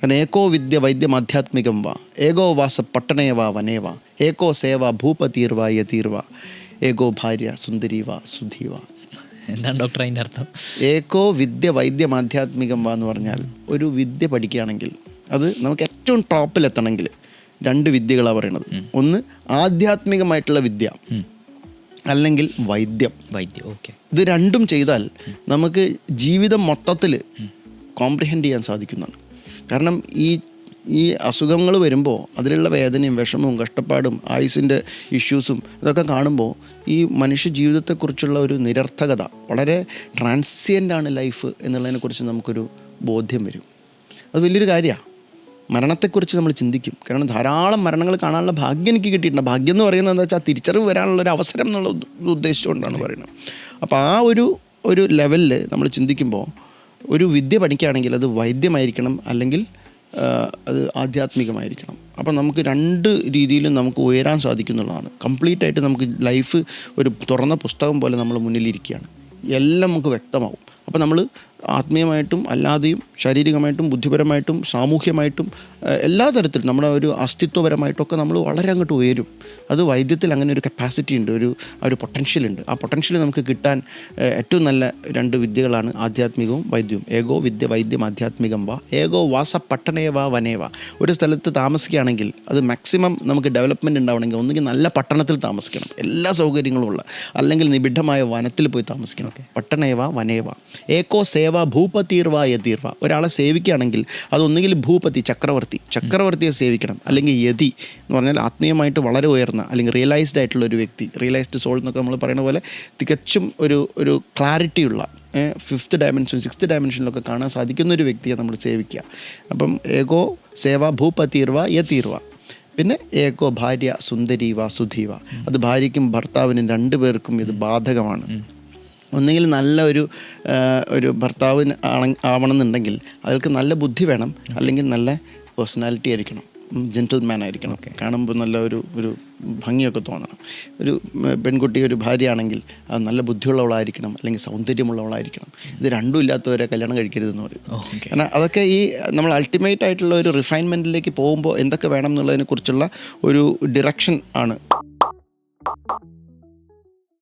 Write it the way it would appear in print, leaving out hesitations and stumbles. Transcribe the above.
കാരണം ഏകോ വിദ്യ വൈദ്യം ആധ്യാത്മികം വാ ഏകോ വാസ പട്ടണേ വാ വനേ വാ ഏകോ സേവ ഭൂപതീർവാ യതീർവ ഏകോ ഭാര്യ സുന്ദരി വാ സുധി വാ. എന്താണ് ഡോക്ടർ അതിൻ്റെ അർത്ഥം? ഏകോ വിദ്യ വൈദ്യം ആധ്യാത്മികം വാ എന്ന് പറഞ്ഞാൽ ഒരു വിദ്യ പഠിക്കുകയാണെങ്കിൽ അത് നമുക്ക് ഏറ്റവും ടോപ്പിലെത്തണമെങ്കിൽ 2 വിദ്യകളാണ് പറയണത്. ഒന്ന് ആധ്യാത്മികമായിട്ടുള്ള വിദ്യ, അല്ലെങ്കിൽ വൈദ്യം. ഓക്കെ. ഇത് രണ്ടും ചെയ്താൽ നമുക്ക് ജീവിതം മൊത്തത്തിൽ കോംപ്രിഹെൻഡ് ചെയ്യാൻ സാധിക്കുന്നതാണ്. കാരണം ഈ അസുഖങ്ങൾ വരുമ്പോൾ അതിലുള്ള വേദനയും വിഷമവും കഷ്ടപ്പാടും ആയുസിൻ്റെ ഇഷ്യൂസും ഇതൊക്കെ കാണുമ്പോൾ ഈ മനുഷ്യ ജീവിതത്തെക്കുറിച്ചുള്ള ഒരു നിരർത്ഥകത, വളരെ ട്രാൻസിയൻ്റാണ് ലൈഫ് എന്നുള്ളതിനെക്കുറിച്ച് നമുക്കൊരു ബോധ്യം വരും. അത് വലിയൊരു കാര്യമാണ്. മരണത്തെക്കുറിച്ച് നമ്മൾ ചിന്തിക്കും. കാരണം ധാരാളം മരണങ്ങൾ കാണാനുള്ള ഭാഗ്യം എനിക്ക് കിട്ടിയിട്ടുണ്ട്. ഭാഗ്യം എന്ന് പറയുന്നത് എന്താ വെച്ചാൽ തിരിച്ചറിവ് വരാനുള്ളൊരു അവസരം എന്നുള്ള ഉദ്ദേശിച്ചുകൊണ്ടാണ് പറയുന്നത്. അപ്പോൾ ആ ഒരു ലെവലിൽ നമ്മൾ ചിന്തിക്കുമ്പോൾ ഒരു വിദ്യ പഠിക്കുകയാണെങ്കിൽ അത് വൈദ്യമായിരിക്കണം, അല്ലെങ്കിൽ അത് ആധ്യാത്മികമായിരിക്കണം. അപ്പം നമുക്ക് 2 രീതിയിലും നമുക്ക് ഉയരാൻ സാധിക്കുന്നുള്ളതാണ്. കംപ്ലീറ്റ് ആയിട്ട് നമുക്ക് ലൈഫ് ഒരു തുറന്ന പുസ്തകം പോലെ നമ്മൾ മുന്നിലിരിക്കുകയാണ്. എല്ലാം നമുക്ക് വ്യക്തമാവും. അപ്പോൾ നമ്മൾ ആത്മീയമായിട്ടും അല്ലാതെയും ശാരീരികമായിട്ടും ബുദ്ധിപരമായിട്ടും സാമൂഹ്യമായിട്ടും എല്ലാ തരത്തിലും നമ്മുടെ ഒരു അസ്തിത്വപരമായിട്ടൊക്കെ നമ്മൾ വളരെ അങ്ങോട്ട് ഉയരും. അത് വൈദ്യത്തിൽ അങ്ങനെ ഒരു കപ്പാസിറ്റി ഉണ്ട്, ഒരു പൊട്ടൻഷ്യൽ ഉണ്ട്. ആ പൊട്ടൻഷ്യൽ നമുക്ക് കിട്ടാൻ ഏറ്റവും നല്ല 2 വിദ്യകളാണ് ആധ്യാത്മികവും വൈദ്യവും. ഏകോ വിദ്യ വൈദ്യം ആധ്യാത്മികം വാ ഏകോ വാസ പട്ടണേ വാ വനേ വാ. ഒരു സ്ഥലത്ത് താമസിക്കുകയാണെങ്കിൽ അത് മാക്സിമം നമുക്ക് ഡെവലപ്മെൻറ്റ് ഉണ്ടാവണമെങ്കിൽ ഒന്നുകിൽ നല്ല പട്ടണത്തിൽ താമസിക്കണം, എല്ലാ സൗകര്യങ്ങളും ഉള്ള, അല്ലെങ്കിൽ നിബിഡമായ വനത്തിൽ പോയി താമസിക്കണം. പട്ടണേ വാ വനേ വാ ഏകോ സേവ ഭൂപതീർവാ യതീർവ. ഒരാളെ സേവിക്കുകയാണെങ്കിൽ അതൊന്നുകിൽ ഭൂപതി ചക്രവർത്തിയെ സേവിക്കണം, അല്ലെങ്കിൽ യതി എന്ന് പറഞ്ഞാൽ ആത്മീയമായിട്ട് വളരെ ഉയർന്ന അല്ലെങ്കിൽ റിയലൈസ്ഡ് ആയിട്ടുള്ള ഒരു വ്യക്തി, റിയലൈസ്ഡ് സോൾ എന്നൊക്കെ നമ്മൾ പറയുന്ന പോലെ തികച്ചും ഒരു ക്ലാരിറ്റിയുള്ള 5th ഡയമെൻഷൻ 6th ഡയമെൻഷനിലൊക്കെ കാണാൻ സാധിക്കുന്ന ഒരു വ്യക്തിയെ നമ്മൾ സേവിക്കുക. അപ്പം ഏകോ സേവ ഭൂപതീർവ യതീർവ. പിന്നെ ഏകോ ഭാര്യ സുന്ദരി വാ സുധി വാ. അത് ഭാര്യയ്ക്കും ഭർത്താവിനും 2 പേർക്കും ഇത് ബാധകമാണ്. ഒന്നുകിൽ നല്ല ഒരു ഭർത്താവിന് ആവണമെന്നുണ്ടെങ്കിൽ അയാൾക്ക് നല്ല ബുദ്ധി വേണം, അല്ലെങ്കിൽ നല്ല പേഴ്സണാലിറ്റി ആയിരിക്കണം, ജെൻറ്റിൽമാൻ ആയിരിക്കണം, കാണുമ്പോൾ നല്ല ഒരു ഭംഗിയൊക്കെ തോന്നണം. ഒരു പെൺകുട്ടി ഒരു ഭാര്യയാണെങ്കിൽ അത് നല്ല ബുദ്ധിയുള്ളവളായിരിക്കണം, അല്ലെങ്കിൽ സൗന്ദര്യമുള്ളവളായിരിക്കണം. ഇത് 2 ഇല്ലാത്തവരെ കല്യാണം കഴിക്കരുതെന്ന് പറയും. കാരണം അതൊക്കെ ഈ നമ്മൾ അൾട്ടിമേറ്റ് ആയിട്ടുള്ള ഒരു റിഫൈൻമെൻറ്റിലേക്ക് പോകുമ്പോൾ എന്തൊക്കെ വേണം എന്നുള്ളതിനെക്കുറിച്ചുള്ള ഒരു ഡിറക്ഷൻ ആണ്.